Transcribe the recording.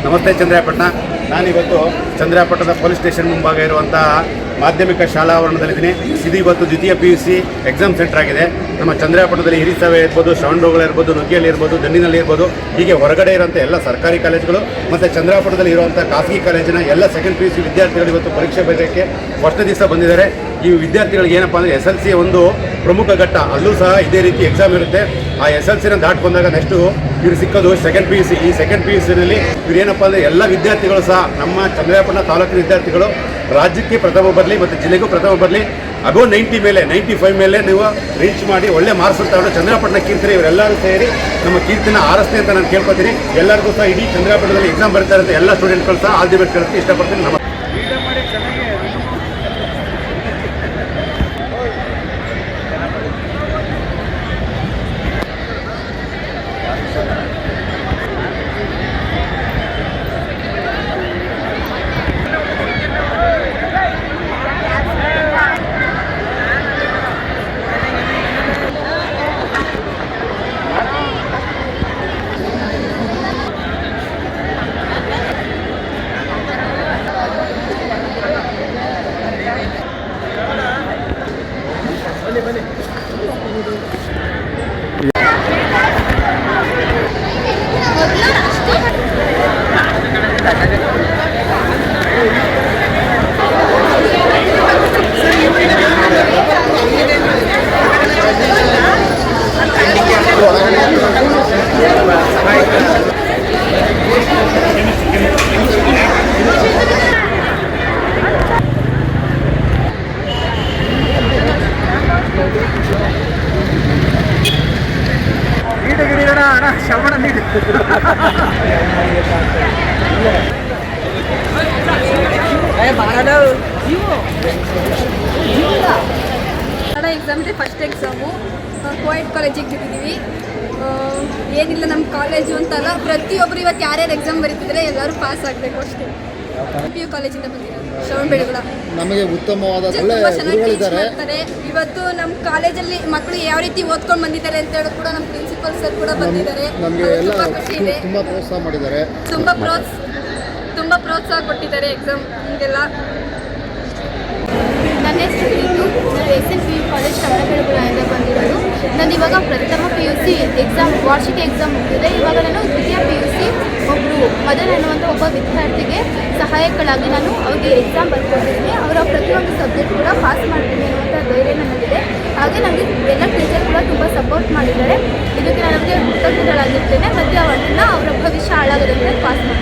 ನಮಸ್ತೆ ಚಂದ್ರಾಯಪಟ್ಟಣ. ನಾನಿವತ್ತು ಚಂದ್ರಾಯಪಟ್ಟಣದ police station ಮುಂಭಾಗ ಇರುವಂತಹ ಮಾಧ್ಯಮಿಕ ಶಾಲಾ ಆವರಣದಲ್ಲಿದ್ದೀನಿ. ಇದು ಇವತ್ತು ದ್ವಿತೀಯ PUC ಎಕ್ಸಾಮ್ ಸೆಂಟರ್ ಆಗಿದೆ. ನಮ್ಮ ಚಂದ್ರಾಯಪಟ್ಟಣದಲ್ಲಿ ಹಿರಿಸವೆ ಇರ್ಬೋದು, ಶ್ರವಣಬೆಳಗೊಳ ಇರ್ಬೋದು, ನುಗ್ಗಿಯಲ್ಲಿ ಇರ್ಬೋದು, ದಂಡಿನಲ್ಲಿ ಇರ್ಬೋದು, ಹೀಗೆ ಹೊರಗಡೆ ಇರುವಂಥ ಎಲ್ಲ ಸರ್ಕಾರಿ ಕಾಲೇಜುಗಳು ಮತ್ತು ಚಂದ್ರಾಯಪಟ್ಟಣದಲ್ಲಿ ಇರುವಂಥ ಖಾಸಗಿ ಕಾಲೇಜಿನ ಎಲ್ಲ ಸೆಕೆಂಡ್ PUC ವಿದ್ಯಾರ್ಥಿಗಳು ಇವತ್ತು ಪರೀಕ್ಷೆ ಬರೆಯೋಕ್ಕೆ ಫಸ್ಟ್ ದಿವಸ ಬಂದಿದ್ದಾರೆ. ಈ ವಿದ್ಯಾರ್ಥಿಗಳಿಗೆ ಏನಪ್ಪ ಅಂದರೆ SLC ಒಂದು ಪ್ರಮುಖ ಘಟ್ಟ, ಅಲ್ಲೂ ಸಹ ಇದೇ ರೀತಿ ಎಕ್ಸಾಮ್ ಇರುತ್ತೆ. ಆ SLCನ ದಾಟ್ಕೊಂಡಾಗ ನೆಕ್ಸ್ಟು ಇವ್ರು ಸಿಕ್ಕೋದು ಸೆಕೆಂಡ್ PUC. ಈ ಸೆಕೆಂಡ್ PUCನಲ್ಲಿ ಇವ್ರು ಏನಪ್ಪ ಅಂದರೆ ಎಲ್ಲ ವಿದ್ಯಾರ್ಥಿಗಳು ಸಹ ನಮ್ಮ ಚಂದ್ರಾಯಪಟ್ಟಣ ತಾಲೂಕಿನ ವಿದ್ಯಾರ್ಥಿಗಳು ರಾಜ್ಯಕ್ಕೆ ಪ್ರಥಮ ಬರಲಿ ಮತ್ತು ಜಿಲ್ಲೆಗೂ ಪ್ರಥಮ ಬರಲಿ, ಅಗೋ 90 ಮೇಲೆ 95 ಮೇಲೆ ನೀವು ರೀಚ್ ಮಾಡಿ ಒಳ್ಳೆ ಮಾರ್ಕ್ಸ್ ತಗೊಂಡು ಚಂದ್ರಾಯಪಟ್ಟಣ ಕೀರ್ತಿ ಇವರೆಲ್ಲರೂ ಸೇರಿ ನಮ್ಮ ಕೀರ್ತಿನ ಆರಿಸ್ತೆ ಅಂತ ನಾನು ಕೇಳ್ಕೊತೀನಿ. ಎಲ್ಲರಿಗೂ ಸಹ ಇಡೀ ಚಂದ್ರಾಯಪಟ್ಟಣದಲ್ಲಿ ಎಕ್ಸಾಮ್ ಬರೀತಾ ಇರುತ್ತೆ ಎಲ್ಲ ಸ್ಟೂಡೆಂಟ್ಗಳು ಸಹ ಆಲ್ ದಿ ಬೆಸ್ಟ್ ಹೇಳೋಕ್ಕೆ ಇಷ್ಟಪಡ್ತೀನಿ. ನಮ್ಮ ಎಕ್ಸಾಮ್ ಇದೆ, ಫಸ್ಟ್ ಎಕ್ಸಾಮು ಕೋಯೆಡ್ ಕಾಲೇಜಿಗೆ ಬಿಟ್ಟಿದ್ದೀವಿ. ಏನಿಲ್ಲ, ನಮ್ಮ ಕಾಲೇಜು ಅಂತಲ್ಲ, ಪ್ರತಿಯೊಬ್ಬರು ಇವತ್ತು ಯಾರ್ಯಾರು ಎಕ್ಸಾಮ್ ಬರೀತಿದ್ರೆ ಎಲ್ಲರೂ ಪಾಸ್ ಆಗಬೇಕು ಅಷ್ಟೇ. PU ಕಾಲೇಜಿಂದ ಬಂದಿರೋದು, ಶ್ರವಣಬೆಳಗೊಳ. ನಮಗೆ ಉತ್ತಮವಾದ ತುಂಬ ಚೆನ್ನಾಗಿ ಟೀಚ್ ಮಾಡ್ತಾರೆ. ಇವತ್ತು ನಮ್ಮ ಕಾಲೇಜಲ್ಲಿ ಮಕ್ಕಳು ಯಾವ ರೀತಿ ಓದ್ಕೊಂಡು ಬಂದಿದ್ದಾರೆ ಅಂತ ಹೇಳೋದು ಕೂಡ ನಮ್ಮ ಪ್ರಿನ್ಸಿಪಲ್ ಸರ್ ಕೂಡ ಬಂದಿದ್ದಾರೆ. ನಮಗೆ ಎಲ್ಲ ತುಂಬ ಪ್ರೋತ್ಸಾಹ ಮಾಡಿದ್ದಾರೆ, ತುಂಬ ಪ್ರೋತ್ಸಾಹ ಕೊಟ್ಟಿದ್ದಾರೆ ಎಕ್ಸಾಮ್ ಹಿಂಗೆಲ್ಲ. ನನ್ನ ಹೆಸರು ರೀತು. ನಾನು SNPU ಕಾಲೇಜ್ ಶ್ರವಣಬೆಳಗೊಳದಿಂದ ಬಂದಿರೋದು. ನಾನು ಇವಾಗ ಪ್ರಥಮ PUC ಎಕ್ಸಾಮ್ ವಾರ್ಷಿಕ ಎಕ್ಸಾಮ್ ಮುಗಿದಿದೆ. ಇವಾಗ ನಾನು ದ್ವಿತೀಯ PUC ಒಬ್ಬರು ಮದನ್ ಅನ್ನುವಂಥ ಒಬ್ಬ ವಿದ್ಯಾರ್ಥಿಗೆ ಸಹಾಯಕಳಾಗಿ ನಾನು ಅವ್ರಿಗೆ ಎಕ್ಸಾಮ್ ಬರ್ಕೊಟ್ಟಿದ್ದೀನಿ. ಅವರ ಪ್ರತಿಯೊಂದು ಸಬ್ಜೆಕ್ಟ್ ಕೂಡ ಪಾಸ್ ಮಾಡ್ತೀನಿ ಅನ್ನುವಂಥ ಧೈರ್ಯ ನನಗಿದೆ. ಹಾಗೆ ನನಗೆ ಎಲ್ಲ ಟೀಚರ್ ಕೂಡ ತುಂಬ ಸಪೋರ್ಟ್ ಮಾಡಿದ್ದಾರೆ. ಇದಕ್ಕೆ ನನಗೆ ಕೃತಜ್ಞರಾಗಿರ್ತೇನೆ ಮತ್ತು ಅವರನ್ನು ಅವರ ಭವಿಷ್ಯ ಹಾಳಾಗದಂತೆ ಪಾಸ್ ಮಾಡಿ